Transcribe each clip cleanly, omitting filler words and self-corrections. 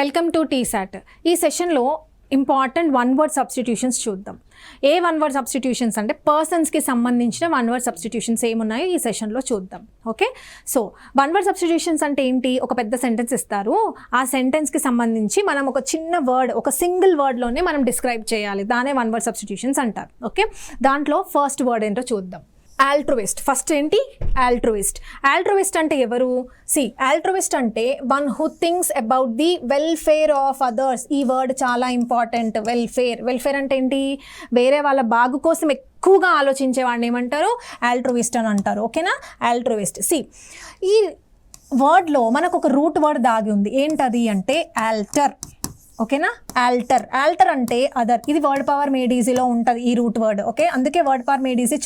Welcome to T-SAT. ఈ సెషన్లో important one word substitutions చూద్దాం. ఏ వన్ వర్డ్ సబ్స్టిట్యూషన్స్ అంటే పర్సన్స్కి సంబంధించిన వన్ వర్డ్ సబ్స్టిట్యూషన్స్ ఏమున్నాయో ఈ సెషన్లో చూద్దాం. Okay, so one word substitutions అంటే ఏంటి? ఒక పెద్ద సెంటెన్స్ ఇస్తారు, ఆ సెంటెన్స్కి సంబంధించి మనం ఒక చిన్న వర్డ్, ఒక సింగిల్ వర్డ్లోనే మనం డిస్క్రైబ్ చేయాలి. దానే వన్ వర్డ్ సబ్స్టిట్యూషన్స్ అంటారు. ఓకే, దాంట్లో ఫస్ట్ వర్డ్ ఏంటో చూద్దాం. ఆల్ట్రుయిస్ట్. ఫస్ట్ ఏంటి? ఆల్ట్రుయిస్ట్. ఆల్ట్రుయిస్ట్ అంటే ఎవరు? ఆల్ట్రుయిస్ట్ అంటే one who thinks about the welfare of others. ఈ వర్డ్ చాలా ఇంపార్టెంట్. వెల్ఫేర్ అంటే ఏంటి? వేరే వాళ్ళ బాగు కోసం ఎక్కువగా ఆలోచించే వాడిని ఏమంటారు? ఆల్ట్రుయిస్ట్ అని అంటారు. ఓకేనా? ఆల్ట్రుయిస్ట్. ఈ వర్డ్లో మనకు ఒక రూట్ వర్డ్ దాగి ఉంది. ఏంటది అంటే ఆల్టర్. ఓకేనా? ఆల్టర్ అంటే అదర్. ఇది వర్డ్ పవర్ మేడ్ ఈజీలో ఉంటుంది ఈ రూట్ వర్డ్. ఓకే, అందుకే వర్డ్ పవర్ మేడ్ ఈజీ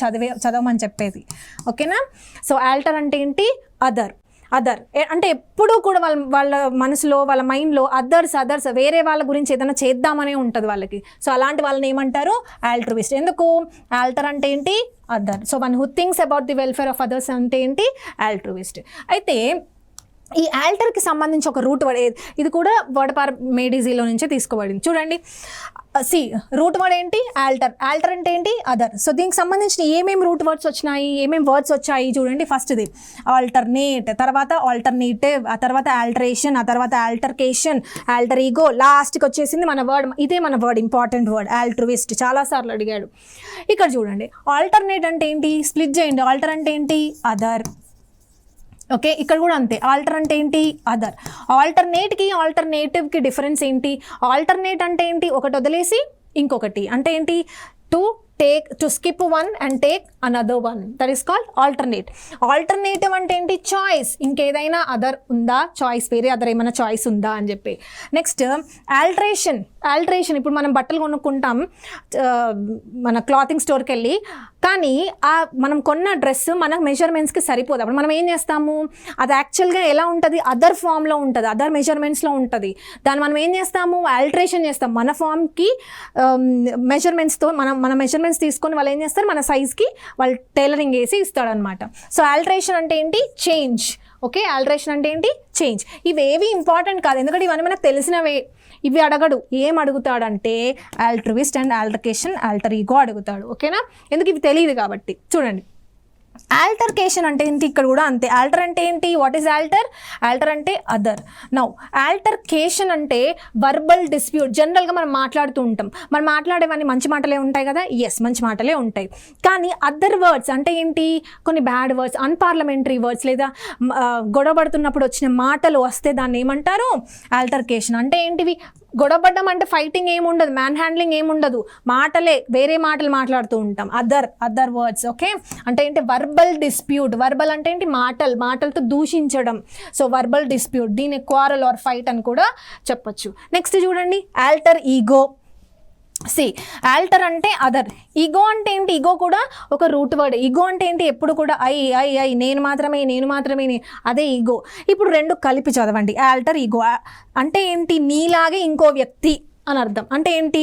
చదవమని చెప్పేది. ఓకేనా? సో ఆల్టర్ అంటే ఏంటి? అదర్ అంటే ఎప్పుడూ కూడా వాళ్ళ మనసులో, వాళ్ళ మైండ్లో అదర్స్ వేరే వాళ్ళ గురించి ఏదైనా చేద్దామనే ఉంటుంది వాళ్ళకి. సో అలాంటి వాళ్ళని ఏమంటారు? ఆల్ట్రుయిస్ట్. ఎందుకు? ఆల్టర్ అంటే ఏంటి? Other. So one who thinks about the welfare of others అంటే ఏంటి? ఆల్ట్రుయిస్ట్. అయితే ఈ ఆల్టర్కి సంబంధించి ఒక రూట్ వర్డ్, ఇది కూడా వర్డ్ పవర్ మేడ్ ఈజీలో నుంచే తీసుకోబడింది. చూడండి, రూట్ వర్డ్ ఏంటి? ఆల్టర్ అంటే ఏంటి? అదర్. సో దీనికి సంబంధించిన ఏమేమి రూట్ వర్డ్స్ వచ్చినాయి, ఏమేమి వర్డ్స్ వచ్చాయి చూడండి. ఫస్ట్ది ఆల్టర్నేట్, తర్వాత ఆల్టర్నేటివ్, ఆ తర్వాత ఆల్టరేషన్, ఆ తర్వాత ఆల్టర్కేషన్, ఆల్టర్ ఈగో, లాస్ట్కి వచ్చేసింది మన వర్డ్. ఇదే మన వర్డ్, ఇంపార్టెంట్ వర్డ్, ఆల్ట్రుయిస్ట్. చాలాసార్లు అడిగాడు. ఇక్కడ చూడండి, ఆల్టర్నేట్ అంటే ఏంటి? స్ప్లిట్ చేయండి. ఆల్టర్ అంటే ఏంటి? అదర్. ఓకే, ఇక్కడ కూడా అంతే. ఆల్టర్ అంటే ఏంటి? అదర్. ఆల్టర్నేట్కి ఆల్టర్నేటివ్కి డిఫరెన్స్ ఏంటి? ఆల్టర్నేట్ అంటే ఏంటి? ఒకటి వదిలేసి ఇంకొకటి. అంటే ఏంటి? To skip one and take another one, that is called alternate. Alternative అంటే ఏంటి? చాయిస్. ఇంకేదైనా అదర్ ఉందా? చాయిస్, వేరే అదర్ ఏమైనా చాయిస్ ఉందా అని చెప్పి. Next alteration. ఇప్పుడు మనం బట్టలు కొనుక్కుంటాం మన క్లాతింగ్ స్టోర్కి వెళ్ళి, కానీ మనం కొన్న డ్రెస్ మన మెజర్మెంట్స్కి సరిపోదు. అప్పుడు మనం ఏం చేస్తాము? అది యాక్చువల్గా ఎలా ఉంటుంది? అదర్ ఫామ్లో ఉంటుంది, అదర్ మెజర్మెంట్స్లో ఉంటుంది. దాన్ని మనం ఏం చేస్తాము? ఆల్టరేషన్ చేస్తాం. మన ఫామ్కి మెజర్మెంట్స్తో మన మెజర్మెంట్స్ తీసుకొని వాళ్ళు ఏం చేస్తారు? మన సైజ్కి వాళ్ళు టైలరింగ్ వేసి ఇస్తాడనమాట. సో ఆల్టరేషన్ అంటే ఏంటి? చేంజ్. ఓకే, ఆల్టరేషన్ అంటే ఏంటి? చేంజ్. ఇవేవి ఇంపార్టెంట్ కాదు, ఎందుకంటే ఇవన్నీ మనకు తెలిసినవే. ఇవి అడగడు. ఏం అడుగుతాడంటే ఆల్ట్రుయిస్ట్ అండ్ ఆల్టర్కేషన్, ఆల్టర్ ఈగో అడుగుతాడు. ఓకేనా? ఎందుకు? ఇవి తెలియదు కాబట్టి. చూడండి, ఆల్టర్కేషన్ అంటే ఏంటి? ఇక్కడ కూడా అంతే. ఆల్టర్ అంటే ఏంటి? What is alter? ఆల్టర్ అంటే అదర్. నౌ ఆల్టర్కేషన్ అంటే వర్బల్ డిస్ప్యూట్. జనరల్గా మనం మాట్లాడుతూ ఉంటాం, మనం మాట్లాడేవన్నీ మంచి మాటలే ఉంటాయి కదా. ఎస్, మంచి మాటలే ఉంటాయి. కానీ అదర్ వర్డ్స్ అంటే ఏంటి? కొన్ని బ్యాడ్ వర్డ్స్, అన్పార్లమెంటరీ వర్డ్స్, లేదా గొడవ పడుతున్నప్పుడు వచ్చిన మాటలు వస్తే దాన్ని ఏమంటారు? ఆల్టర్కేషన్. అంటే ఏంటివి? గొడవపడ్డం అంటే ఫైటింగ్ ఏముండదు, మ్యాన్ హ్యాండ్లింగ్ ఏముండదు, మాటలే, వేరే మాటలు మాట్లాడుతూ ఉంటాం. Other words. ఓకే, అంటే ఏంటి? Verbal dispute. వర్బల్ అంటే ఏంటి? మాటలతో దూషించడం. సో వర్బల్ డిస్ప్యూట్, దీన్ని క్వారల్ ఆర్ ఫైట్ అని కూడా చెప్పొచ్చు. నెక్స్ట్ చూడండి, ఆల్టర్ ఈగో. ఆల్టర్ అంటే అదర్. ఈగో అంటే ఏంటి? ఈగో కూడా ఒక రూట్ వర్డ్. ఈగో అంటే ఏంటి? ఎప్పుడు కూడా ఐ నేను మాత్రమే అదే ఈగో. ఇప్పుడు రెండు కలిపి చదవండి. ఆల్టర్ ఈగో అంటే ఏంటి? నీలాగే ఇంకో వ్యక్తి అని అర్థం. అంటే ఏంటి?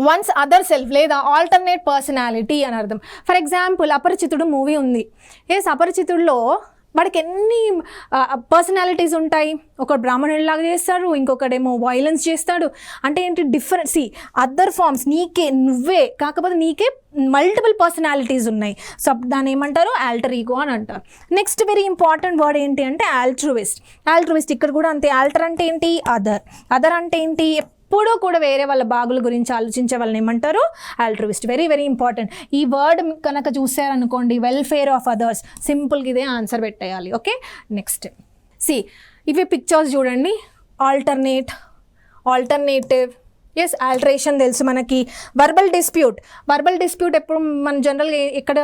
వన్స్ అదర్ సెల్ఫ్ లేదా ఆల్టర్నేట్ పర్సనాలిటీ అని అర్థం. ఫర్ ఎగ్జాంపుల్, అపరిచితుడు మూవీ ఉంది. అపరిచితుడిలో వాడికి ఎన్ని పర్సనాలిటీస్ ఉంటాయి? ఒకడు బ్రాహ్మణుడిలాగా చేస్తాడు, ఇంకొకడేమో వైలెన్స్ చేస్తాడు. అంటే ఏంటి? డిఫరెంట్. Other forms. నువ్వే కాకపోతే నీకే మల్టిపుల్ పర్సనాలిటీస్ ఉన్నాయి. సో దాన్ని ఏమంటారు? ఆల్టర్ ఈగో అని అంటారు. నెక్స్ట్ వెరీ ఇంపార్టెంట్ వర్డ్ ఏంటి అంటే ఆల్ట్రుయిస్ట్. ఇక్కడ కూడా అంతే. ఆల్టర్ అంటే ఏంటి? అదర్ అంటే ఏంటి? ఎప్పుడూ కూడా వేరే వాళ్ళ బాగుల గురించి ఆలోచించే వాళ్ళని ఏమంటారు? ఆల్ట్రుయిస్ట్. Very very important. ఈ వర్డ్ కనుక చూసారనుకోండి, వెల్ఫేర్ ఆఫ్ అదర్స్, సింపుల్గా ఇదే ఆన్సర్ పెట్టేయాలి. ఓకే, నెక్స్ట్ ఇవి పిక్చర్స్ చూడండి. Alternative, yes. ఆల్టరేషన్ తెలుసు మనకి. వర్బల్ డిస్ప్యూట్ ఎప్పుడు మనం జనరల్గా ఎక్కడ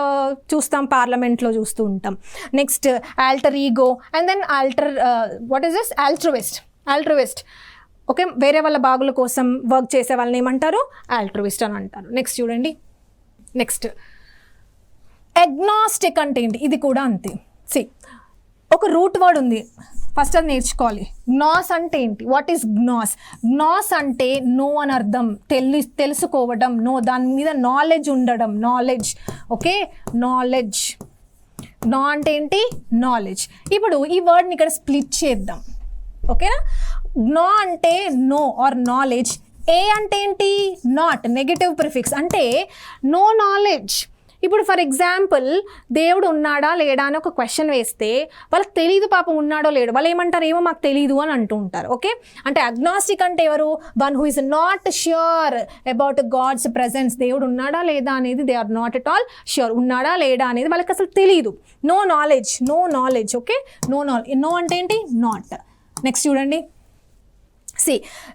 చూస్తాం? పార్లమెంట్లో చూస్తూ ఉంటాం. Next alter ego, and then what is this? Altruist. Okay, వేరే వాళ్ళ బాగుల కోసం వర్క్ చేసే వాళ్ళని ఏమంటారు? ఆల్ట్రుయిస్ట్ అని అంటారు. నెక్స్ట్ చూడండి, అగ్నాస్టిక్ అంటే ఏంటి? ఇది కూడా అంతే. ఒక రూట్ వర్డ్ ఉంది, ఫస్ట్ అది నేర్చుకోవాలి. గ్నాస్ అంటే ఏంటి? వాట్ ఈస్ గ్నాస్ అంటే నో అని అర్థం, తెలుసుకోవడం, దాని మీద నాలెడ్జ్ ఉండడం, ఓకే, నా అంటే ఏంటి? నాలెడ్జ్. ఇప్పుడు ఈ వర్డ్ని ఇక్కడ స్ప్లిట్ చేద్దాం. ఓకేనా. gnో అంటే నో ఆర్ నాలెడ్జ్, ఏ అంటే ఏంటి నాట్, నెగటివ్ ప్రిఫిక్స్ అంటే నో నాలెడ్జ్. ఇప్పుడు ఫర్ ఎగ్జాంపుల్ దేవుడు ఉన్నాడా లేడా అని ఒక క్వశ్చన్ వేస్తే వాళ్ళకి తెలియదు పాపం ఉన్నాడో లేడో, వాళ్ళు ఏమంటారు ఏమో మాకు తెలియదు అని అంటూ ఉంటారు. ఓకే, అంటే అగ్నాస్టిక్ అంటే ఎవరు, one who is not sure about God's presence, దేవుడు ఉన్నాడా లేదా అనేది they are not at all sure, ఉన్నాడా లేడా అనేది వాళ్ళకి అసలు తెలియదు. No knowledge, no knowledge. Okay, no knowledge, no అంటే ఏంటి నాట్. నెక్స్ట్ చూడండి,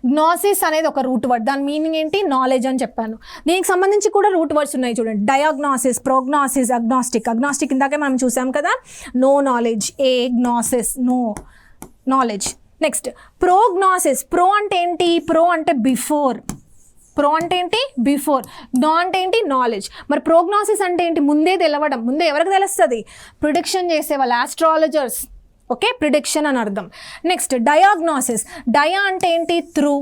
గ్నాసిస్ అనేది ఒక రూట్ వర్డ్, దాని మీనింగ్ ఏంటి నాలెడ్జ్ అని చెప్పాను. దీనికి సంబంధించి కూడా రూట్ వర్డ్స్ ఉన్నాయి చూడండి, డయాగ్నాసిస్, ప్రోగ్నాసిస్, అగ్నాస్టిక్. అగ్నాస్టిక్ ఇందాకే మనం చూసాం కదా, నో నాలెడ్జ్, ఏ గ్నాసిస్ no knowledge. Next prognosis, pro అంటే ఏంటి, ప్రో అంటే బిఫోర్, ప్రో అంటే ఏంటి బిఫోర్, gnో అంటే ఏంటి నాలెడ్జ్. మరి ప్రోగ్నాసిస్ అంటే ఏంటి, ముందే తెలవడం, ముందే ఎవరికి తెలుస్తుంది, ప్రిడిక్షన్ చేసే వాళ్ళు, ఆస్ట్రాలజర్స్. ఓకే, ప్రిడిక్షన్ అని అర్థం. నెక్స్ట్ డయాగ్నాసిస్, డయా అంటే ఏంటి త్రూ,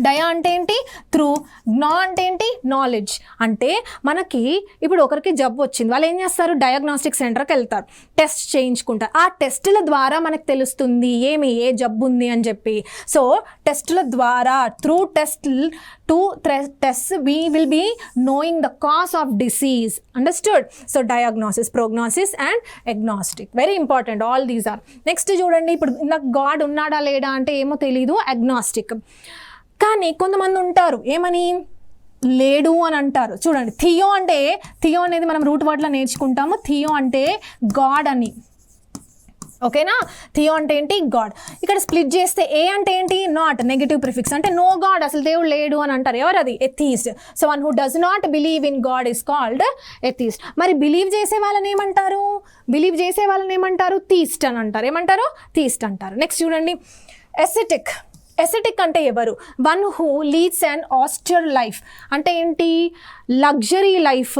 డయా అంటే ఏంటి త్రూ, gnో అంటే ఏంటి నాలెడ్జ్. అంటే మనకి ఇప్పుడు ఒకరికి జబ్బు వచ్చింది, వాళ్ళు ఏం చేస్తారు, డయాగ్నాస్టిక్ సెంటర్కి వెళ్తారు, టెస్ట్ చేయించుకుంటారు. ఆ టెస్టుల ద్వారా మనకు తెలుస్తుంది ఏమి ఏ జబ్బు ఉంది అని చెప్పి. సో టెస్టుల ద్వారా, through test we will be knowing the cause of disease. Understood? So diagnosis, prognosis and agnostic, very important, all these are. Next చూడండి, ఇప్పుడు నాకు గాడ్ ఉన్నాడా లేడా అంటే ఏమో తెలీదు, అగ్నాస్టిక్. కానీ కొంతమంది ఉంటారు ఏమని లేడు అని అంటారు. చూడండి, థియో అంటే, థియో అనేది మనం రూట్ వర్డ్లో నేర్చుకుంటాము, థియో అంటే గాడ్ అని. ఓకేనా, థియో అంటే ఏంటి గాడ్. ఇక్కడ స్ప్లిట్ చేస్తే ఏ అంటే ఏంటి నాట్, నెగటివ్ ప్రిఫిక్స్ అంటే నో గాడ్, అసలు దేవుడు లేడు అని అంటారు. ఎవరు అది, atheist. So one who does not believe in God is called atheist. మరి బిలీవ్ చేసే వాళ్ళని ఏమంటారు, బిలీవ్ చేసే వాళ్ళని ఏమంటారు, థీస్ట్ అని అంటారు. ఏమంటారు, థీస్ట్ అంటారు. నెక్స్ట్ చూడండి, ఎసెటిక్. ఎసెటిక్ అంటే ఎవరు, one who leads and Aster life అంటే ఏంటి, luxury life.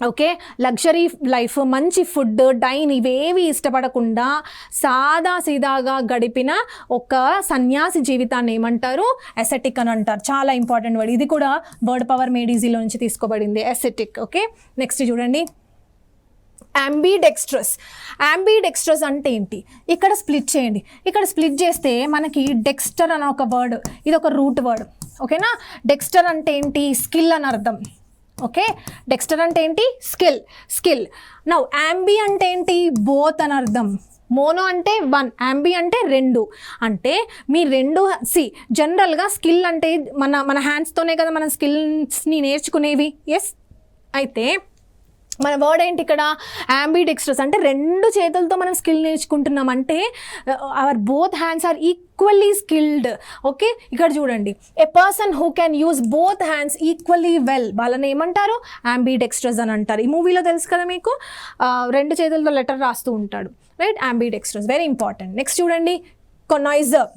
Okay, luxury life, మంచి ఫుడ్, డైన్ ఇవేవి ఇష్టపడకుండా సాదా సీదాగా గడిపిన ఒక సన్యాసి జీవితాన్ని ఏమంటారు, ఎసెటిక్ అని అంటారు. చాలా ఇంపార్టెంట్ వర్డ్, ఇది కూడా వర్డ్ పవర్ మేడ్ ఈజీలో నుంచి తీసుకోబడింది, ఎసెటిక్. ఓకే, నెక్స్ట్ చూడండి, అంబిడెక్స్ట్రస్. అంబిడెక్స్ట్రస్ అంటే ఏంటి, ఇక్కడ స్ప్లిట్ చేయండి, ఇక్కడ స్ప్లిట్ చేస్తే మనకి డెక్స్టర్ అనే ఒక వర్డ్, ఇది ఒక రూట్ వర్డ్. ఓకేనా, డెక్స్టర్ అంటే ఏంటి, స్కిల్ అని అర్థం. ఓకే, డెక్స్టర్ అంటే ఏంటి, స్కిల్. నౌ అంబి అంటే ఏంటి, బోత్ అని అర్థం. మోనో అంటే వన్, అంబి అంటే రెండు. అంటే మీ రెండు జనరల్గా స్కిల్ అంటే మన హ్యాండ్స్తోనే కదా మనం స్కిల్స్ని నేర్చుకునేవి. ఎస్, అయితే మన వర్డ్ ఏంటి ఇక్కడ, అంబిడెక్స్ట్రస్ అంటే రెండు చేతులతో మనం స్కిల్ నేర్చుకుంటున్నాం. అంటే our both hands are equally skilled. Okay, ఇక్కడ చూడండి, a person who can use both hands equally well, వాళ్ళని ఏమంటారు, అంబిడెక్స్ట్రస్ అని అంటారు. ఈ మూవీలో తెలుసు కదా మీకు, రెండు చేతులతో లెటర్ రాస్తూ ఉంటాడు, right, ambidextrous, very important. Next చూడండి, కొనైజర్.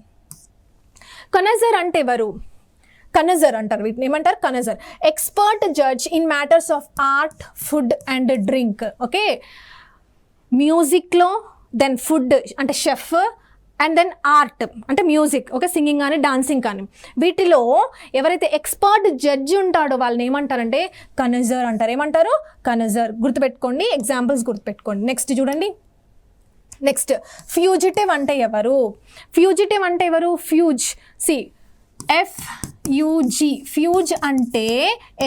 కొనైజర్ అంటే ఎవరు, కనజర్ అంటారు, వీటిని ఏమంటారు, connoisseur. Expert judge in matters of art, food and drink. Okay, మ్యూజిక్లో, దెన్ ఫుడ్ అంటే షెఫ్, అండ్ దెన్ ఆర్ట్ అంటే మ్యూజిక్. ఓకే, సింగింగ్ కానీ డాన్సింగ్ కానీ, వీటిలో ఎవరైతే ఎక్స్పర్ట్ జడ్జి ఉంటాడో వాళ్ళని ఏమంటారంటే కనజర్ అంటారు. ఏమంటారు, కనజర్. గుర్తుపెట్టుకోండి, ఎగ్జాంపుల్స్ గుర్తుపెట్టుకోండి. నెక్స్ట్ చూడండి, నెక్స్ట్ ఫ్యూజిటివ్ అంటే ఎవరు, ఫ్యూజిటివ్ అంటే ఎవరు, ఫ్యూజ్, FUG, ఫ్యూజ్ అంటే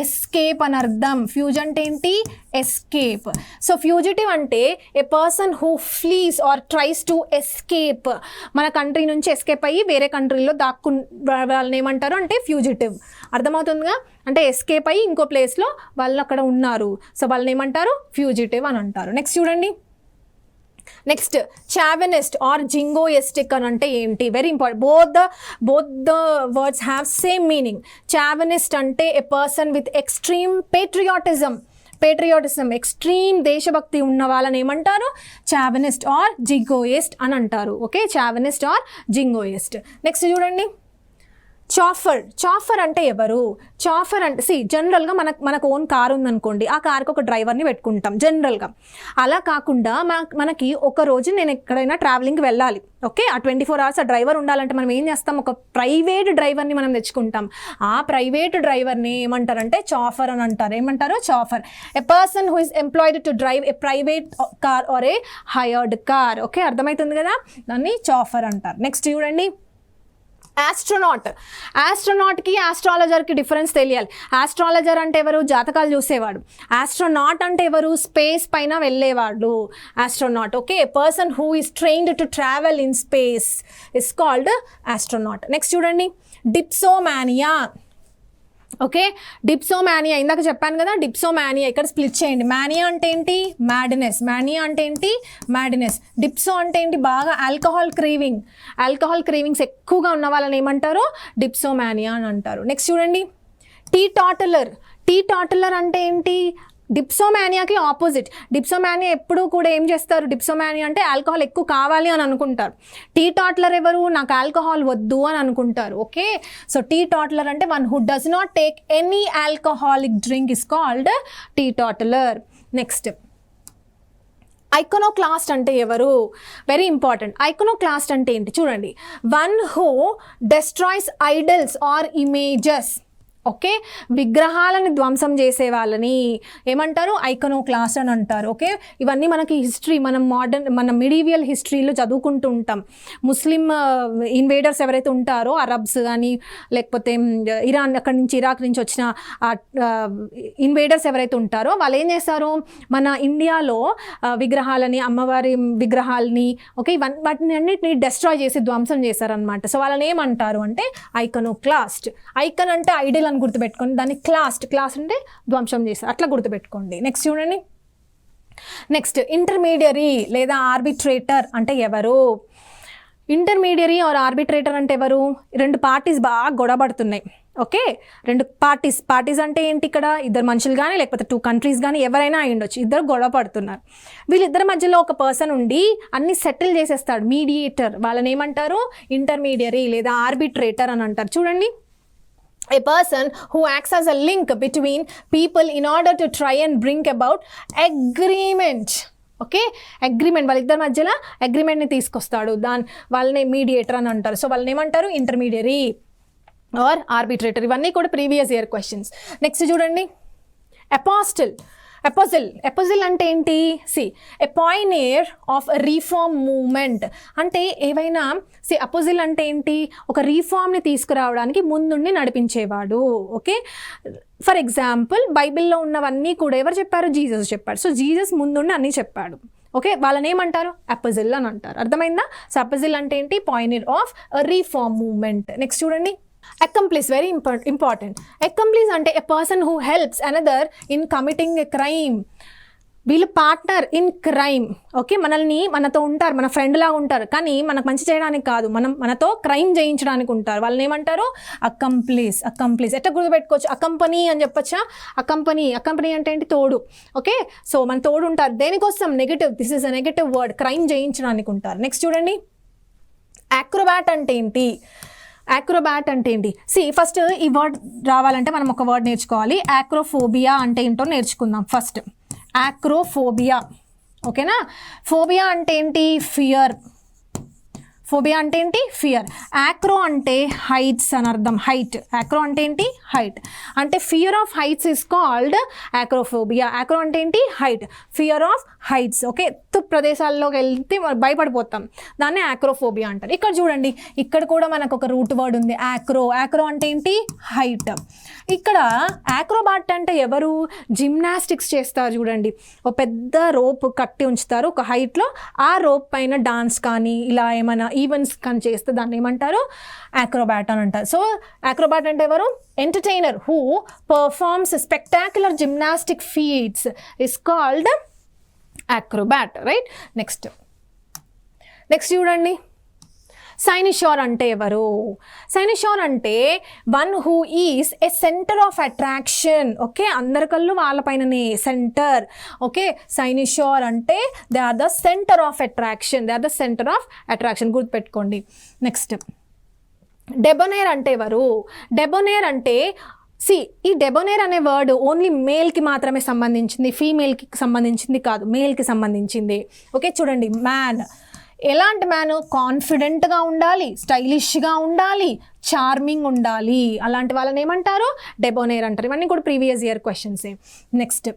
ఎస్కేప్ అని అర్థం. ఫ్యూజ్ అంటే ఏంటి, ఎస్కేప్. సో ఫ్యూజిటివ్ అంటే a person who flees or tries to escape, మన కంట్రీ నుంచి ఎస్కేప్ అయ్యి వేరే కంట్రీలో వాళ్ళని ఏమంటారు అంటే ఫ్యూజిటివ్. అర్థమవుతుందిగా, అంటే ఎస్కేప్ అయ్యి ఇంకో ప్లేస్లో వాళ్ళు అక్కడ ఉన్నారు, సో వాళ్ళని ఏమంటారు, ఫ్యూజిటివ్ అని అంటారు. నెక్స్ట్ చూడండి, నెక్స్ట్ చావెనిస్ట్ ఆర్ జింగోయిస్టిక్ అని అంటే ఏంటి, very important. Both the words have same meaning. Chauvinist అంటే a person with extreme patriotism, extreme దేశభక్తి ఉన్న వాళ్ళని ఏమంటారు, చావెనిస్ట్ ఆర్ జింగోయిస్ట్ అని అంటారు. Okay, chauvinist or jingoist. Next చూడండి, చాఫర్ అంటే ఎవరు? చాఫర్ అంటే జనరల్గా మనకు ఓన్ కార్ ఉందనుకోండి, ఆ కార్కి ఒక డ్రైవర్ని పెట్టుకుంటాం జనరల్గా. అలా కాకుండా మనకి ఒక రోజు నేను ఎక్కడైనా ట్రావెలింగ్కి వెళ్ళాలి, ఓకే, ఆ 24 hours ఆ డ్రైవర్ ఉండాలంటే మనం ఏం చేస్తాం, ఒక ప్రైవేట్ డ్రైవర్ని మనం తెచ్చుకుంటాం. ఆ ప్రైవేట్ డ్రైవర్ని ఏమంటారంటే చాఫర్ అని అంటారు. ఏమంటారు? Chauffeur. A person who is employed to drive a private car or a hired car. Okay, అర్థమవుతుంది కదా, దాన్ని చాఫర్ అంటారు. నెక్స్ట్ చూడండి, ఆస్ట్రోనాట్కి ఆస్ట్రాలజర్కి డిఫరెన్స్ తెలియాలి. ఆస్ట్రాలజర్ అంటే ఎవరు? జాతకాలు చూసేవాడు. ఆస్ట్రోనాట్ అంటే ఎవరు? స్పేస్ పైన వెళ్ళేవాడు astronaut. Okay, person who is trained to travel in space is called astronaut. Next చూడండి, డిప్సోమానియా. ఓకే, డిప్సోమానియా ఇందాక చెప్పాను కదా, డిప్సోమానియా ఇక్కడ స్ప్లిట్ చేయండి. మానియా అంటే ఏంటి? మ్యాడ్నెస్. మానియా అంటే ఏంటి? మ్యాడ్నెస్. డిప్సో అంటే ఏంటి? బాగా ఆల్కహాల్ క్రేవింగ్స్ ఎక్కువగా ఉన్న వాళ్ళని ఏమంటారు? డిప్సోమానియా అని అంటారు. నెక్స్ట్ చూడండి, టీటాటలర్ అంటే ఏంటి? డిప్సోమానియాకి ఆపోజిట్. డిప్సోమానియా ఎప్పుడు కూడా ఏం చేస్తారు? డిప్సోమానియా అంటే ఆల్కహాల్ ఎక్కువ కావాలి అని అనుకుంటారు. టీటాటలర్ ఎవరు? నాకు ఆల్కహాల్ వద్దు అని అనుకుంటారు. ఓకే, సో టీటాటలర్ అంటే one who does not take any alcoholic drink is called teetotaller. Next, iconoclast అంటే ఎవరు? Very important. ఐకోనోక్లాస్ట్ అంటే ఏంటి చూడండి, one who destroys idols or images. Okay, విగ్రహాలను ధ్వంసం చేసే వాళ్ళని ఏమంటారు? ఐకోనోక్లాస్ట్ అని అంటారు. ఓకే, ఇవన్నీ మనకి హిస్టరీ, మన మిడీవియల్ హిస్టరీలో చదువుకుంటూ ఉంటాం. ముస్లిం ఇన్వేడర్స్ ఎవరైతే ఉంటారో, అరబ్స్ కానీ లేకపోతే ఇరాన్, అక్కడి నుంచి ఇరాక్ నుంచి వచ్చిన ఇన్వేడర్స్ ఎవరైతే ఉంటారో వాళ్ళు ఏం చేస్తారు, మన ఇండియాలో విగ్రహాలని, అమ్మవారి విగ్రహాలని, ఓకే, వాటిని అన్నిటిని డెస్ట్రాయ్ చేసి ధ్వంసం చేశారనమాట. సో వాళ్ళని ఏమంటారు అంటే ఐకోనోక్లాస్ట్. ఐకన్ అంటే ఐడల్ అని గుర్తుపెట్టుకోండి, దాన్ని క్లాస్ట్ అంటే ధ్వంసం చేస్తారు, అట్లా గుర్తుపెట్టుకోండి. నెక్స్ట్ చూడండి, నెక్స్ట్ ఇంటర్మీడియరీ లేదా ఆర్బిట్రేటర్ అంటే ఎవరు? ఇంటర్మీడియరీ ఆర్ ఆర్బిట్రేటర్ అంటే ఎవరు? రెండు పార్టీస్ బాగా గొడవపడుతున్నాయి. ఓకే, రెండు పార్టీస్ అంటే ఏంటి? ఇక్కడ ఇద్దరు మనుషులు కానీ లేకపోతే 2 countries కానీ ఎవరైనా అయి ఉండొచ్చు, ఇద్దరు గొడవ పడుతున్నారు. వీళ్ళిద్దరి మధ్యలో ఒక పర్సన్ ఉండి అన్ని సెటిల్ చేసేస్తాడు, మీడియేటర్. వాళ్ళని ఏమంటారు? ఇంటర్మీడియరీ లేదా ఆర్బిట్రేటర్ అని అంటారు. చూడండి, a person who acts as a link between people in order to try and bring about agreement. Okay, agreement, వాళ్ళిద్దరి మధ్యలో అగ్రిమెంట్ని తీసుకొస్తాడు, వాళ్ళని మీడియేటర్ అని అంటారు. సో వాళ్ళని ఏమంటారు? Intermediary or arbitrator. ఇవన్నీ కూడా ప్రీవియస్ ఇయర్ క్వశ్చన్స్. నెక్స్ట్ చూడండి, ఎపోజిల్ అంటే ఏంటి? ఎ పాయినియర్ ఆఫ్ రీఫార్మ్ మూవ్మెంట్ అంటే ఏవైనా అపోజిల్ అంటే ఏంటి? ఒక రీఫార్మ్ని తీసుకురావడానికి ముందుండి నడిపించేవాడు. ఓకే, ఫర్ ఎగ్జాంపుల్ బైబిల్లో ఉన్నవన్నీ కూడా ఎవరు చెప్పారు? జీసస్ చెప్పాడు. సో జీసస్ ముందుండి అన్నీ చెప్పాడు. ఓకే, వాళ్ళని ఏమంటారు? అపోజిల్ అని అంటారు. అర్థమైందా? సో అపోజిల్ అంటే ఏంటి? పాయినియర్ ఆఫ్ రీఫార్మ్ మూవ్మెంట్. నెక్స్ట్ చూడండి, accomplice, very important. Accomplice అంటే a person who helps another in committing a crime. వీళ్ళు పార్ట్నర్ ఇన్ క్రైమ్. ఓకే, మనతో ఉంటారు, మన ఫ్రెండ్ లాగా ఉంటారు, కానీ మనకు మంచి చేయడానికి కాదు, మనతో క్రైమ్ చేయించడానికి ఉంటారు. వాళ్ళని ఏమంటారు? అకంప్లీస్. ఎట్లా గుర్తుపెట్టుకోవచ్చు? అకంపనీ అని చెప్పొచ్చా? అకంపనీ అంటే ఏంటి? తోడు. ఓకే, సో మన తోడు ఉంటారు. దేనికోసం? Negative. This is a negative word, crime చేయించడానికి ఉంటారు. నెక్స్ట్ చూడండి, యాక్రోబాట్ అంటే ఏంటి? ఫస్ట్ ఈ వర్డ్ రావాలంటే మనం ఒక వర్డ్ నేర్చుకోవాలి. యాక్రోఫోబియా అంటే ఏంటో నేర్చుకుందాం ఫస్ట్. యాక్రోఫోబియా, ఓకేనా? ఫోబియా అంటే ఏంటి? ఫియర్. యాక్రో అంటే హైట్స్ అని అర్థం, హైట్. యాక్రో అంటే ఏంటి? హైట్. అంటే fear of heights is called acrophobia. Acro అంటే ఏంటి? Height. Fear of heights. Okay, ఎత్తు ప్రదేశాల్లోకి వెళ్తే భయపడిపోతాం, దాన్ని యాక్రోఫోబియా అంటారు. ఇక్కడ చూడండి, ఇక్కడ కూడా మనకు ఒక రూట్ వర్డ్ ఉంది, యాక్రో అంటే ఏంటి? హైట్. ఇక్కడ యాక్రోబాట్ అంటే ఎవరు? జిమ్నాస్టిక్స్ చేస్తారు చూడండి, ఒక పెద్ద రోప్ కట్టి ఉంచుతారు ఒక హైట్లో, ఆ రోప్ పైన డాన్స్ కానీ ఇలా ఏమైనా ఈవెంట్స్ కానీ చేస్తే దాన్ని ఏమంటారు? యాక్రోబాట్ అని అంటారు. సో యాక్రోబాట్ అంటే ఎవరు? Entertainer who performs spectacular gymnastic feats is called acrobat, right? Next చూడండి, సైనిషోర్ అంటే ఎవరు? సైనిషోర్ అంటే one who is a centre of attraction. Okay, అందరి కళ్ళు వాళ్ళపైననే సెంటర్. ఓకే, సైనిషోర్ అంటే they are the centre of attraction. గుర్తుపెట్టుకోండి. నెక్స్ట్ డెబోనేర్ అంటే ఎవరు? డెబోనేర్ అంటే ఈ డెబోనేర్ అనే వర్డ్ ఓన్లీ మేల్కి మాత్రమే సంబంధించింది, ఫీమేల్కి సంబంధించింది కాదు, మేల్కి సంబంధించింది. ఓకే, చూడండి, మ్యాన్. ఎలాంటి మ్యాన్? కాన్ఫిడెంట్గా ఉండాలి, స్టైలిష్గా ఉండాలి, చార్మింగ్ ఉండాలి. అలాంటి వాళ్ళని ఏమంటారు? డెబోనేర్ అంటారు. ఇవన్నీ కూడా ప్రీవియస్ ఇయర్ క్వశ్చన్సే. Next,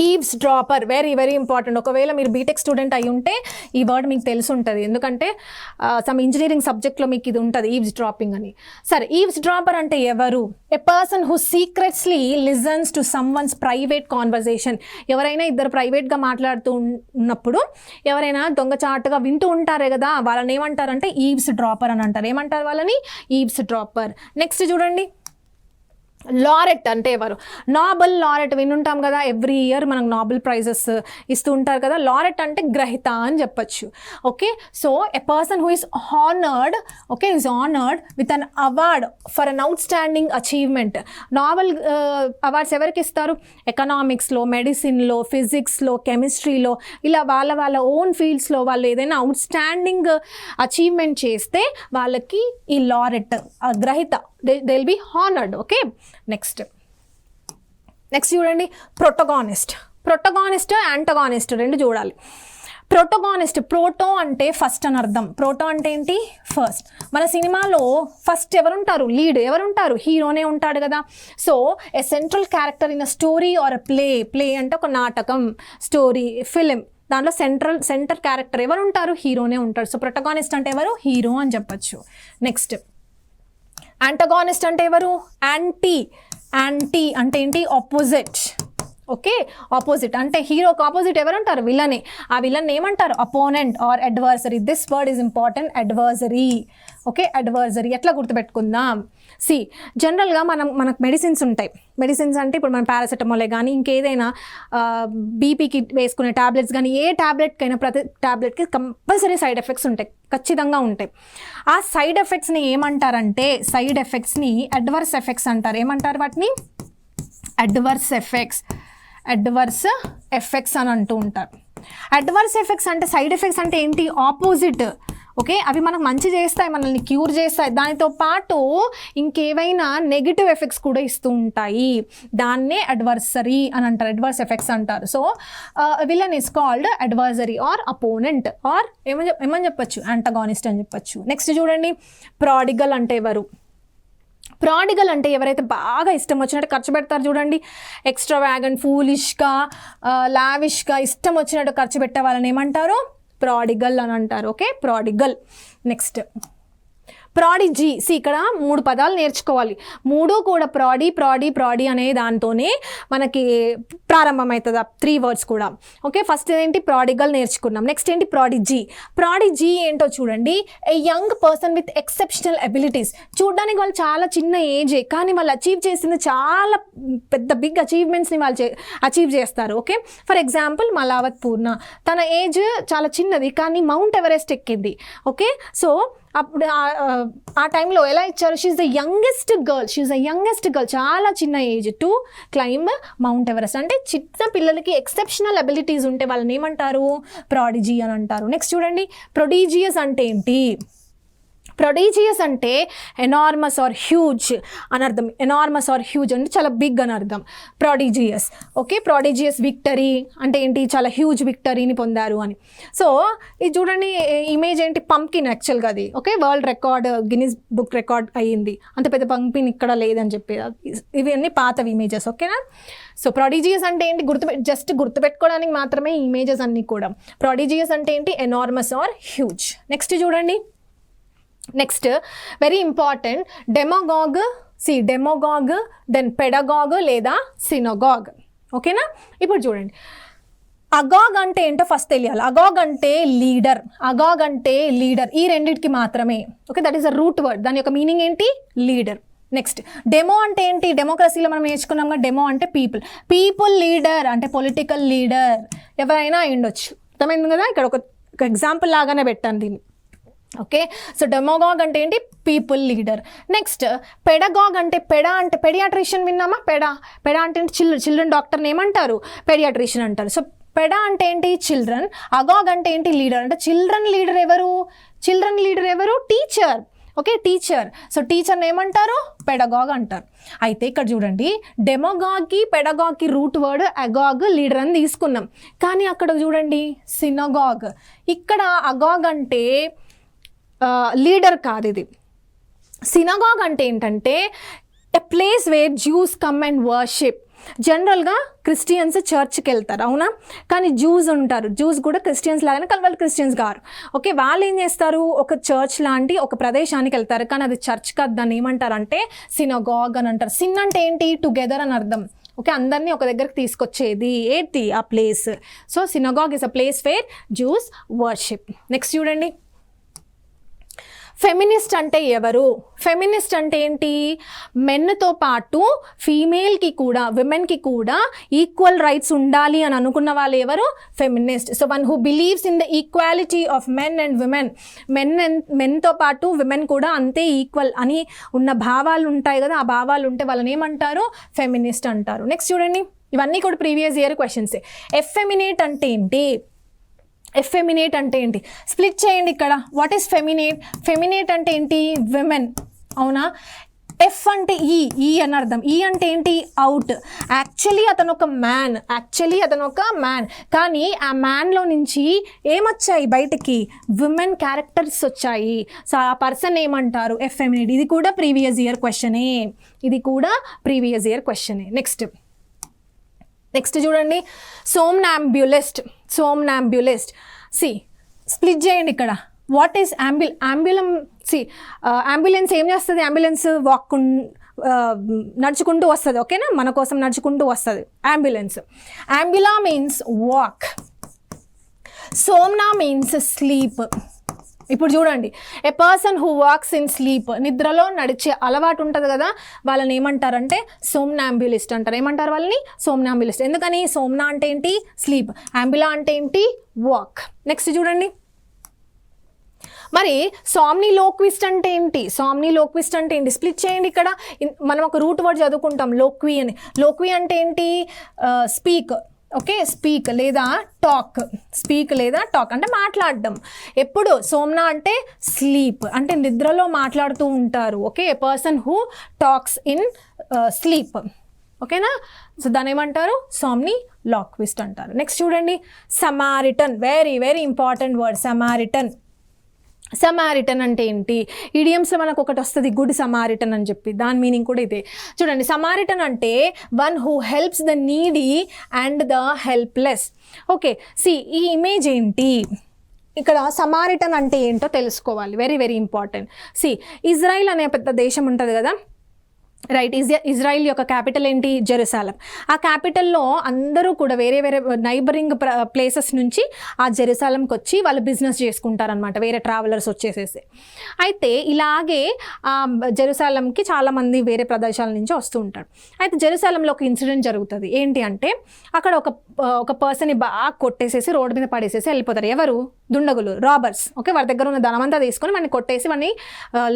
eavesdropper. Very very important. ఒకవేళ మీరు బీటెక్ స్టూడెంట్ అయి ఉంటే ఈ వర్డ్ మీకు తెలిసి ఉంటుంది, ఎందుకంటే సమ్ ఇంజనీరింగ్ సబ్జెక్ట్లో మీకు ఇది ఉంటుంది, ఈవ్స్ డ్రాపింగ్ అని. సరే, ఈవ్స్ డ్రాపర్ అంటే ఎవరు? A person who secretly listens to someone's private conversation. ఎవరైనా ఇద్దరు ప్రైవేట్గా మాట్లాడుతూ ఉన్నప్పుడు ఎవరైనా దొంగచాటుగా వింటూ ఉంటారే కదా, వాళ్ళని ఏమంటారంటే ఈవ్స్ డ్రాపర్ అని అంటారు. ఏమంటారు వాళ్ళని? Eve's dropper. నెక్స్ట్ చూడండి, లారెట్ అంటే ఎవరు? నోబెల్ లారెట్ వినుంటాం కదా, ఎవ్రీ ఇయర్ మనకు నోబెల్ ప్రైజెస్ ఇస్తూ ఉంటారు కదా. లారెట్ అంటే గ్రహీత అని చెప్పచ్చు. Okay, so a person who is honoured, okay, is honoured with an award for an out standing achievement. Nobel awards ఎవరికి ఇస్తారు? ఎకనామిక్స్లో, మెడిసిన్లో, ఫిజిక్స్లో, కెమిస్ట్రీలో, ఇలా వాళ్ళ ఓన్ ఫీల్డ్స్లో వాళ్ళు ఏదైనా అవుట్ స్టాండింగ్ అచీవ్మెంట్ చేస్తే వాళ్ళకి ఈ లారెట్, గ్రహీత, they will be honored. Okay, next చూడండి, ప్రొటగానిస్ట్ యాంటగానిస్ట్ రెండు చూడాలి. ప్రొటగానిస్ట్, ప్రోటో అంటే ఫస్ట్ అని అర్థం. ప్రోటో అంటే ఏంటి? ఫస్ట్. మన సినిమాలో ఫస్ట్ ఎవరుంటారు? లీడ్ ఎవరుంటారు? హీరోనే ఉంటాడు కదా. So a central character in a story or a play అంటే ఒక నాటకం, స్టోరీ, ఫిలిం, దాంట్లో సెంటర్ క్యారెక్టర్ ఎవరు ఉంటారు? హీరోనే ఉంటాడు. సో ప్రొటగానిస్ట్ అంటే ఎవరు? హీరో అని చెప్పచ్చు. నెక్స్ట్, యాంటగానిస్ట్ అంటే ఎవరు? యాంటీ అంటే ఏంటి? ఆపోజిట్. ఓకే, ఆపోజిట్ అంటే హీరోకి ఆపోజిట్ ఎవరు ఉంటారు? విలనే. ఆ విలన్ ఏమంటారు? Opponent or adversary. This word is important, adversary. Okay, adversary ఎట్లా గుర్తుపెట్టుకుందాం? జనరల్గా మనకు మెడిసిన్స్ ఉంటాయి. మెడిసిన్స్ అంటే ఇప్పుడు మన పారాసెటమాలే కానీ ఇంకేదైనా బీపీకి వేసుకునే ట్యాబ్లెట్స్ కానీ, ఏ ట్యాబ్లెట్కైనా ప్రతి ట్యాబ్లెట్కి కంపల్సరీ సైడ్ ఎఫెక్ట్స్ ఉంటాయి, ఖచ్చితంగా ఉంటాయి. ఆ సైడ్ ఎఫెక్ట్స్ని ఏమంటారంటే, సైడ్ ఎఫెక్ట్స్ని అడ్వర్స్ ఎఫెక్ట్స్ అంటారు. ఏమంటారు వాటిని? అడ్వర్స్ ఎఫెక్ట్స్ అని అంటూ ఉంటారు. అడ్వర్స్ ఎఫెక్ట్స్ అంటే, సైడ్ ఎఫెక్ట్స్ అంటే ఏంటి? ఆపోజిట్. ఓకే, అవి మనకు మంచి చేస్తాయి, మనల్ని క్యూర్ చేస్తాయి, దానితో పాటు ఇంకేవైనా నెగిటివ్ ఎఫెక్ట్స్ కూడా ఇస్తూ ఉంటాయి. దాన్నే అడ్వర్సరీ అని అంటారు, అడ్వర్స్ ఎఫెక్ట్స్ అంటారు. So villain is called adversary or opponent or ఏమని చెప్పచ్చు? యాంటగానిస్ట్ అని చెప్పచ్చు. నెక్స్ట్ చూడండి, ప్రాడిగల్ అంటే ఎవరు? ప్రాడిగల్ అంటే ఎవరైతే బాగా ఇష్టం వచ్చినట్టు ఖర్చు పెడతారు చూడండి, ఎక్స్ట్రావాగెంట్, ఫూలిష్గా, లావిష్గా, ఇష్టం వచ్చినట్టు ఖర్చు పెట్టే వాళ్ళని ఏమంటారు? ప్రాడిగల్ అని అంటారు. Okay, prodigal. Next, prodigy. ఇక్కడ 3 పదాలు నేర్చుకోవాలి. 3 కూడా ప్రాడీ అనే దాంతోనే మనకి ప్రారంభమవుతుంది, 3 వర్డ్స్ కూడా. ఓకే, ఫస్ట్ ఏంటి? ప్రాడిగల్ నేర్చుకున్నాం. నెక్స్ట్ ఏంటి? ప్రాడిజీ ఏంటో చూడండి, a young person with exceptional abilities. చూడడానికి వాళ్ళు చాలా చిన్న ఏజే, కానీ వాళ్ళు అచీవ్ చేసింది చాలా పెద్ద బిగ్ అచీవ్మెంట్స్ని వాళ్ళు అచీవ్ చేస్తారు. ఓకే, ఫర్ ఎగ్జాంపుల్ మలావత్ పూర్ణ, తన ఏజ్ చాలా చిన్నది కానీ మౌంట్ ఎవరెస్ట్ ఎక్కింది. ఓకే, సో అప్పుడు ఆ టైంలో ఎలా ఇచ్చారు? షీఈ్ ద యంగెస్ట్ గర్ల్, చాలా చిన్న age to climb mount Everest. అంటే చిన్న పిల్లలకి ఎక్సెప్షనల్ అబిలిటీస్ ఉంటే వాళ్ళని ఏమంటారు? ప్రాడిజీ అని అంటారు. నెక్స్ట్ చూడండి, ప్రొడీజియస్ అంటే ఏంటి? ప్రొడీజియస్ అంటే ఎనార్మస్ ఆర్ హ్యూజ్ అని అర్థం. ఎనార్మస్ ఆర్ హ్యూజ్ అంటే చాలా బిగ్ అని అర్థం. ప్రొడీజియస్. ఓకే, ప్రొడీజియస్ విక్టరీ అంటే ఏంటి? చాలా హ్యూజ్ విక్టరీని పొందారు అని. సో ఇది చూడండి, ఇమేజ్ ఏంటి? పంకిన్ యాక్చువల్గా అది. Okay, world record, Guinness book record అయ్యింది. అంత పెద్ద పంకిన్ ఇక్కడ లేదని చెప్పి, ఇవన్నీ పాతవి ఇమేజెస్. ఓకేనా? సో ప్రొడీజియస్ అంటే ఏంటి? జస్ట్ గుర్తుపెట్టుకోవడానికి మాత్రమే ఇమేజెస్ అన్నీ కూడా. ప్రొడీజియస్ అంటే ఏంటి? Enormous or huge. నెక్స్ట్ చూడండి, next very important, demagogue. Demagogue, then pedagogue లేదా సినోగాగ్. ఓకేనా? ఇప్పుడు చూడండి, అగాగ్ అంటే ఏంటో ఫస్ట్ తెలియాలి. అగాగ్ అంటే లీడర్, ఈ రెండింటికి మాత్రమే. Okay, that is a route word. దాని యొక్క మీనింగ్ ఏంటి? లీడర్. నెక్స్ట్, డెమో అంటే ఏంటి? డెమోక్రసీలో మనం నేర్చుకున్నాం కదా, డెమో అంటే పీపుల్ లీడర్ అంటే పొలిటికల్ లీడర్ ఎవరైనా అయ్యుండొచ్చు. అర్థమైంది కదా? ఇక్కడ ఒక ఎగ్జాంపుల్ లాగానే పెట్టాను దీన్ని. ఓకే, సో డెమోగాగ్ అంటే ఏంటి? People leader. నెక్స్ట్, పెడగాగ్ అంటే పెడియాట్రిషియన్ విన్నామా? పెడా అంటే చిల్డ్రన్ డాక్టర్ని ఏమంటారు? పెడియాట్రిషియన్ అంటారు. సో పెడా అంటే ఏంటి? చిల్డ్రన్. అగాగ్ అంటే ఏంటి? లీడర్. అంటే చిల్డ్రన్ లీడర్ ఎవరు? టీచర్. Okay, teacher. సో టీచర్ని ఏమంటారు? పెడగాగ్ అంటారు. అయితే ఇక్కడ చూడండి, డెమోగాగ్కి పెడగాగ్కి రూట్ వర్డ్ అగాగ్, లీడర్ అని తీసుకున్నాం. కానీ అక్కడ చూడండి సినగాగ్, ఇక్కడ అగాగ్ అంటే లీడర్ కాదు, ఇది సినగాగ్ అంటే ఏంటంటే a place where juice come and worship. జనరల్గా క్రిస్టియన్స్ చర్చ్కి వెళ్తారు, అవునా? కానీ జూస్ ఉంటారు, జూస్ కూడా క్రిస్టియన్స్ లాగానే, కానీ వాళ్ళు క్రిస్టియన్స్ గారు. ఓకే, వాళ్ళు ఏం చేస్తారు? ఒక చర్చ్ లాంటి ఒక ప్రదేశానికి వెళ్తారు, కానీ అది చర్చ్ కాదు. దాన్ని ఏమంటారు అంటే సినగాగ్ అని అంటారు. సిన్ అంటే ఏంటి? టుగెదర్ అని అర్థం. ఓకే, అందరినీ ఒక దగ్గరికి తీసుకొచ్చేది ఏంటి? ఆ place. So synagogue is a place where juice worship. Next చూడండి, ఫెమినిస్ట్ అంటే ఎవరు? ఫెమినిస్ట్ అంటే ఏంటి? మెన్తో పాటు ఫీమేల్కి కూడా, విమెన్కి కూడా ఈక్వల్ రైట్స్ ఉండాలి అని అనుకున్న వాళ్ళు ఎవరు? Feminist. So one who believes in the equality of men and women. మెన్తో పాటు విమెన్ కూడా అంతే ఈక్వల్ అని ఉన్న భావాలు ఉంటాయి కదా, ఆ భావాలు ఉంటే వాళ్ళని ఏమంటారు? ఫెమినిస్ట్ అంటారు. నెక్స్ట్ చూడండి, ఇవన్నీ కూడా ప్రీవియస్ ఇయర్ క్వశ్చన్సే. ఎఫెమినేట్ అంటే ఏంటి? ఎఫెమినేట్ అంటే ఏంటి? స్ప్లిట్ చేయండి ఇక్కడ. What is ఫెమినేట్? ఫెమినేట్ అంటే ఏంటి? విమెన్, అవునా? ఎఫ్ అంటే ఈ అని అర్థం. ఈ అంటే ఏంటి? అవుట్. యాక్చువల్లీ అతను ఒక మ్యాన్, కానీ ఆ మ్యాన్లో నుంచి ఏమొచ్చాయి బయటికి? విమెన్ క్యారెక్టర్స్ వచ్చాయి. సో ఆ పర్సన్ ఏమంటారు? ఎఫెమినేట్. ఇది కూడా ప్రీవియస్ ఇయర్ క్వశ్చనే. నెక్స్ట్ చూడండి, సోమ్నాంబ్యులిస్ట్. సి స్ప్లిట్ చేయండి ఇక్కడ. What is అంబులం? అంబులెన్స్ ఏం చేస్తుంది? అంబులెన్స్ నడుచుకుంటూ వస్తుంది, ఓకేనా? మన కోసం నడుచుకుంటూ వస్తుంది ambulance. Ambula means walk, somna means sleep. ఇప్పుడు చూడండి, a person who walks in sleep, నిద్రలో నడిచే అలవాటు ఉంటుంది కదా, వాళ్ళని ఏమంటారంటే సోమ్నాంబ్యులిస్ట్ అంటారు. ఏమంటారు వాళ్ళని? సోమ్నాంబ్యులిస్ట్. ఎందుకని? సోమ్నా అంటే ఏంటి? స్లీప్. అంబులా అంటే ఏంటి? వాక్. నెక్స్ట్ చూడండి, మరి సామ్నిలోక్విస్ట్ అంటే ఏంటి? స్ప్లిట్ చేయండి ఇక్కడ. మనం ఒక రూట్ వర్డ్ చదువుకుంటాం, లోక్వి అని. లోక్వి అంటే ఏంటి? స్పీక్. ఓకే, స్పీక్ లేదా టాక్ అంటే మాట్లాడడం. ఎప్పుడు? సోమ్నా అంటే స్లీప్, అంటే నిద్రలో మాట్లాడుతూ ఉంటారు. Okay, A person who talks in sleep. ఓకేనా? సో దాన్ని ఏమంటారు? సామ్నిలోక్విస్ట్ అంటారు. నెక్స్ట్ చూడండి, Samaritan. Very very important word, Samaritan అంటే ఏంటి? ఇడియమ్స్లో మనకు ఒకటి వస్తుంది, గుడ్ సమారిటన్ అని చెప్పి, దాని మీనింగ్ కూడా ఇదే. చూడండి, సమారిటన్ అంటే one who helps the needy and the helpless. Okay, ఈ ఇమేజ్ ఏంటి? ఇక్కడ సమారిటన్ అంటే ఏంటో తెలుసుకోవాలి, వెరీ వెరీ ఇంపార్టెంట్. ఇజ్రాయిల్ అనే పెద్ద దేశం ఉంటుంది కదా, రైట్? ఇజ్రాయిల్ యొక్క క్యాపిటల్ ఏంటి? జెరూసలేం. ఆ క్యాపిటల్లో అందరూ కూడా వేరే నైబరింగ్ ప్లేసెస్ నుంచి ఆ జెరూసలేంకి వచ్చి వాళ్ళు బిజినెస్ చేసుకుంటారనమాట, వేరే ట్రావెలర్స్ వచ్చేసేసి. అయితే ఇలాగే జెరూసలేంకి చాలామంది వేరే ప్రదేశాల నుంచి వస్తూ ఉంటారు. అయితే జెరూసలేంలో ఒక ఇన్సిడెంట్ జరుగుతుంది. ఏంటి అంటే అక్కడ ఒక పర్సన్ని బాగా కొట్టేసేసి రోడ్డు మీద పడేసేసి వెళ్ళిపోతారు. ఎవరు? దుండగులు, రాబర్స్. ఓకే, వారి దగ్గర ఉన్న ధనమంతా తీసుకొని వాడిని కొట్టేసి, వాడిని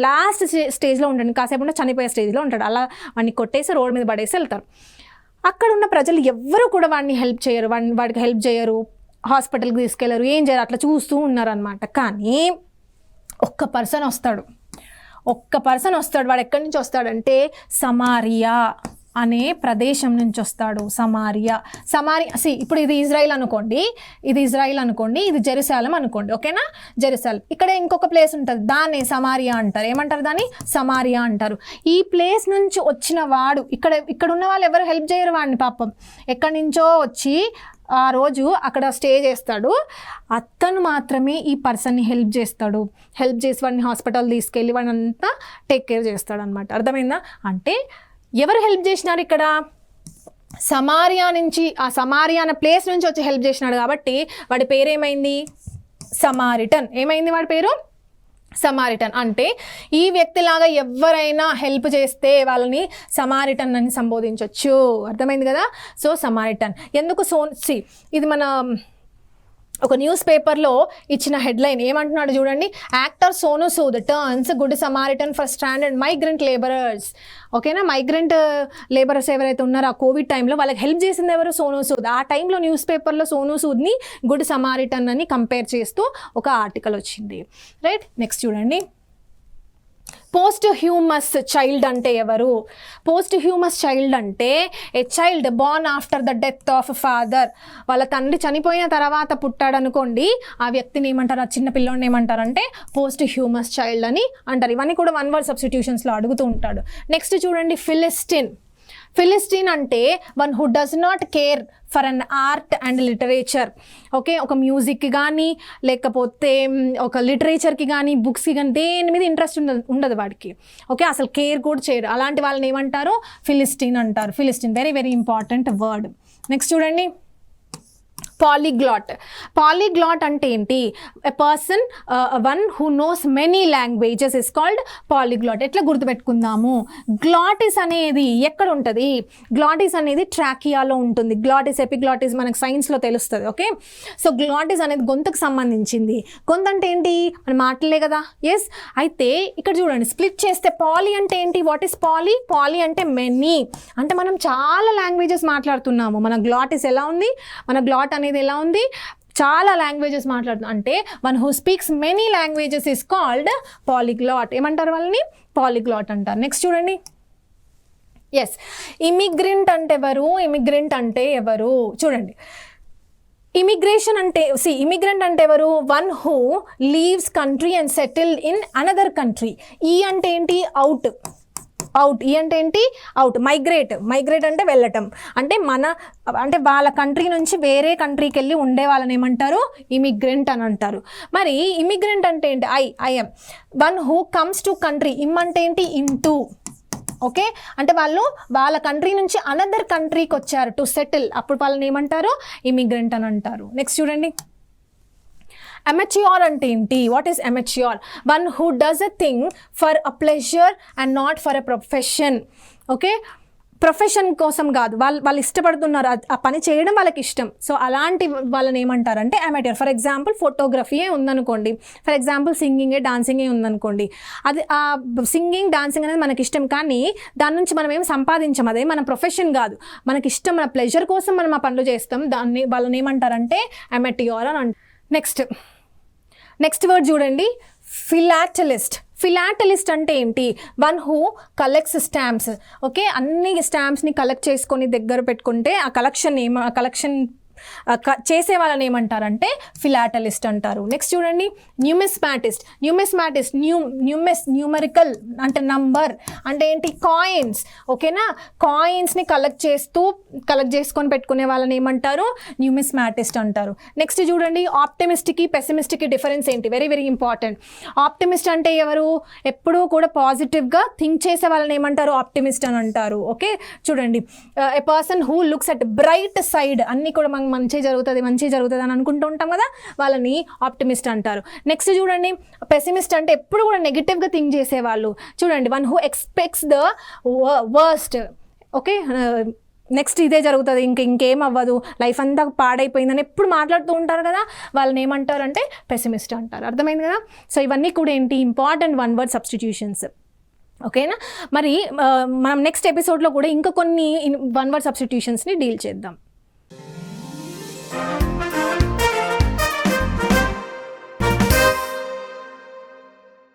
లాస్ట్ స్టేజ్లో ఉంటాడు, కాసేపు ఉంటే చనిపోయే స్టేజ్లో ఉంటాడు, అలా వాడిని కొట్టేసి రోడ్డు మీద పడేసి వెళ్తారు. అక్కడ ఉన్న ప్రజలు ఎవ్వరూ కూడా వాడిని హెల్ప్ చేయరు, వాడికి హెల్ప్ చేయరు, హాస్పిటల్కి తీసుకెళ్లరు, ఏం చేయరు, అట్లా చూస్తూ ఉన్నారనమాట. కానీ ఒక్క పర్సన్ వస్తాడు. వాడు ఎక్కడి నుంచి వస్తాడంటే సమారియా అనే ప్రదేశం నుంచి వస్తాడు. సమారియా. ఇప్పుడు ఇది ఇజ్రాయిల్ అనుకోండి, ఇది జెరూసలేం అనుకోండి, ఓకేనా? జెరూసలేం. ఇక్కడ ఇంకొక ప్లేస్ ఉంటుంది, దాన్ని సమారియా అంటారు. ఏమంటారు? దాన్ని సమారియా అంటారు. ఈ ప్లేస్ నుంచి వచ్చిన వాడు, ఇక్కడ ఉన్న వాళ్ళు ఎవరు హెల్ప్ చేయరు వాడిని, పాపం ఎక్కడి నుంచో వచ్చి ఆ రోజు అక్కడ స్టే చేస్తాడు. అతను మాత్రమే ఈ పర్సన్ని హెల్ప్ చేసి వాడిని హాస్పిటల్ తీసుకెళ్ళి వాడిని అంతా టేక్ కేర్ చేస్తాడు అనమాట. అర్థమైందా? అంటే ఎవరు హెల్ప్ చేసినారు ఇక్కడ? సమారియా నుంచి, ఆ సమారియా అనే ప్లేస్ నుంచి వచ్చి హెల్ప్ చేసినాడు కాబట్టి వాడి పేరు ఏమైంది? సమారిటన్. ఏమైంది వాడి పేరు? సమారిటన్. అంటే ఈ వ్యక్తిలాగా ఎవరైనా హెల్ప్ చేస్తే వాళ్ళని సమారిటన్ అని సంబోధించవచ్చు. అర్థమైంది కదా? So Samaritan. ఎందుకు? ఇది మన ఒక న్యూస్ పేపర్లో ఇచ్చిన హెడ్లైన్ ఏమంటున్నాడు చూడండి, actor Sonu Sood turns good Samaritan for stranded migrant labourers. ఓకేనా? మైగ్రెంట్ లేబరర్స్ ఎవరైతే ఉన్నారో ఆ కోవిడ్ టైంలో వాళ్ళకి హెల్ప్ చేసింది ఎవరు? సోను సూద్. ఆ టైంలో న్యూస్ పేపర్లో సోను సూద్ని గుడ్ సమారిటన్ అని కంపేర్ చేస్తూ ఒక ఆర్టికల్ వచ్చింది, రైట్? నెక్స్ట్ చూడండి, పోస్ట్ హ్యూమస్ చైల్డ్ అంటే ఎవరు? పోస్ట్ హ్యూమస్ చైల్డ్ అంటే a child Born after the death of father. వాళ్ళ తండ్రి చనిపోయిన తర్వాత పుట్టాడు అనుకోండి, ఆ వ్యక్తిని ఏమంటారు, ఆ చిన్న పిల్లోడిని ఏమంటారు అంటే పోస్ట్ హ్యూమస్ చైల్డ్ అని అంటారు. ఇవన్నీ కూడా వన్ వర్డ్ సబ్స్టిట్యూషన్స్లో అడుగుతూ ఉంటాడు. నెక్స్ట్ చూడండి, ఫిలిస్టిన్. ఫిలిస్టీన్ అంటే one who does not care for an art and literature. Okay, ఒక మ్యూజిక్కి కానీ లేకపోతే ఒక లిటరేచర్కి కానీ బుక్స్కి కానీ దేని మీద ఇంట్రెస్ట్ ఉండదు వాడికి. ఓకే, అసలు కేర్ కూడా చేయరు. అలాంటి వాళ్ళని ఏమంటారు? ఫిలిస్టీన్ అంటారు. Philistine very very important word. Next చూడండి, పాలీగ్లాట్. పాలీగ్లాట్ అంటే ఏంటి? A person one who knows many languages is called polyglot. ఎట్లా గుర్తుపెట్టుకుందాము? గ్లాటిస్ అనేది ఎక్కడ ఉంటుంది? గ్లాటిస్ అనేది ట్రాకియాలో ఉంటుంది. గ్లాటిస్, ఎపిగ్లాటిస్ మనకు సైన్స్లో తెలుస్తుంది. ఓకే, సో గ్లాటిస్ అనేది గొంతుకు సంబంధించింది. గొంతు అంటే ఏంటి? మన మాటలే కదా. ఎస్, అయితే ఇక్కడ చూడండి, స్ప్లిట్ చేస్తే పాలీ అంటే ఏంటి? What is poly? పాలీ అంటే మెనీ, అంటే మనం చాలా లాంగ్వేజెస్ మాట్లాడుతున్నాము. మన గ్లాటిస్ ఎలా ఉంది? మన గ్లాట్ అనేది ఎలా ఉంది? చాలా లాంగ్వేజెస్ మాట్లాడుతున్నాం. అంటే one who speaks many languages is called పాలీగ్లాట్. ఏమంటారు వాళ్ళని? పాలీగ్లాట్ అంటారు. నెక్స్ట్ చూడండి, ఎస్, ఇమిగ్రెంట్ అంటే ఎవరు? ఇమిగ్రెంట్ అంటే ఎవరు? చూడండి, ఇమిగ్రేషన్ అంటే ఇమిగ్రెంట్ అంటే ఎవరు? One who leaves country and settled in another country. ఈ అంటే ఏంటి? అవుట్. అవుట్. ఈ అంటే ఏంటి? అవుట్. మైగ్రేట్. మైగ్రేట్ అంటే వెళ్ళటం. అంటే వాళ్ళ కంట్రీ నుంచి వేరే కంట్రీకి వెళ్ళి ఉండే వాళ్ళని ఏమంటారు? ఇమిగ్రెంట్ అని అంటారు. మరి ఇమిగ్రెంట్ అంటే ఏంటి? I M one who comes to country. Im అంటే ఏంటి? In to. ఓకే, అంటే వాళ్ళు వాళ్ళ కంట్రీ నుంచి అనదర్ కంట్రీకి వచ్చారు టు సెటిల్, అప్పుడు వాళ్ళని ఏమంటారు? ఇమిగ్రెంట్ అని అంటారు. నెక్స్ట్ చూడండి, అమెచ్యూర్ అంటే ఏంటి? What is amateur? One who does a thing for a pleasure and not for a profession. Okay, profession కోసం కాదు, వాళ్ళు ఇష్టపడుతున్నారు, ఆ పని చేయడం వాళ్ళకి ఇష్టం. సో అలాంటి వాళ్ళని ఏమంటారంటే అమెట్యూర్. ఫర్ ఎగ్జాంపుల్ ఫోటోగ్రఫీయే ఉందనుకోండి, ఫర్ ఎగ్జాంపుల్ సింగింగే డాన్సింగే ఉందనుకోండి, అది ఆ సింగింగ్ డాన్సింగ్ అనేది మనకి ఇష్టం, కానీ దాని నుంచి మనం ఏం సంపాదించాం, అదే మన ప్రొఫెషన్ కాదు, మనకి ఇష్టం, మన ప్లెజర్ కోసం మనం ఆ పనులు చేస్తాం, దాన్ని వాళ్ళని ఏమంటారంటే అమెట్యూర్ అని అంటారు. నెక్స్ట్ వర్డ్ చూడండి, ఫిలాటలిస్ట్. ఫిలాటలిస్ట్ అంటే ఏంటి? One who collects stamps. Okay, అన్ని స్టాంప్స్ని కలెక్ట్ చేసుకొని దగ్గర పెట్టుకుంటే ఆ కలెక్షన్ చేసే వాళ్ళని ఏమంటారంటే ఫిలాటలిస్ట్ అంటారు. నెక్స్ట్ చూడండి, న్యూమిస్మాటిస్ట్. న్యూమరికల్ అంటే నంబర్ అంటే ఏంటి? కాయిన్స్. ఓకేనా, కాయిన్స్ని కలెక్ట్ చేసుకొని పెట్టుకునే వాళ్ళని ఏమంటారు? న్యూమిస్మాటిస్ట్ అంటారు. నెక్స్ట్ చూడండి, ఆప్టిమిస్ట్కి పెసిమిస్ట్కి డిఫరెన్స్ ఏంటి? Very very important. ఆప్టిమిస్ట్ అంటే ఎవరు? ఎప్పుడూ కూడా పాజిటివ్గా థింక్ చేసే వాళ్ళని ఏమంటారు? ఆప్టిమిస్ట్ అని అంటారు. ఓకే, చూడండి, ఎ person who looks at bright side, అన్నీ కూడా మంచి జరుగుతుంది అని అనుకుంటూ ఉంటాం కదా, వాళ్ళని ఆప్టిమిస్ట్ అంటారు. నెక్స్ట్ చూడండి, పెసిమిస్ట్ అంటే ఎప్పుడు కూడా నెగిటివ్గా థింక్ చేసేవాళ్ళు. చూడండి, one who expects the worst. Okay, next ఇదే జరుగుతుంది, ఇంకేం అవ్వదు, లైఫ్ అంతా పాడైపోయిందని ఎప్పుడు మాట్లాడుతూ ఉంటారు కదా, వాళ్ళని ఏమంటారు అంటే పెసిమిస్ట్ అంటారు. అర్థమైంది కదా? సో ఇవన్నీ కూడా ఏంటి? Important one word substitutions. ఓకేనా, మరి మనం నెక్స్ట్ ఎపిసోడ్లో కూడా ఇంకా కొన్ని వన్ వర్డ్ సబ్స్టిట్యూషన్స్ని డీల్ చేద్దాం.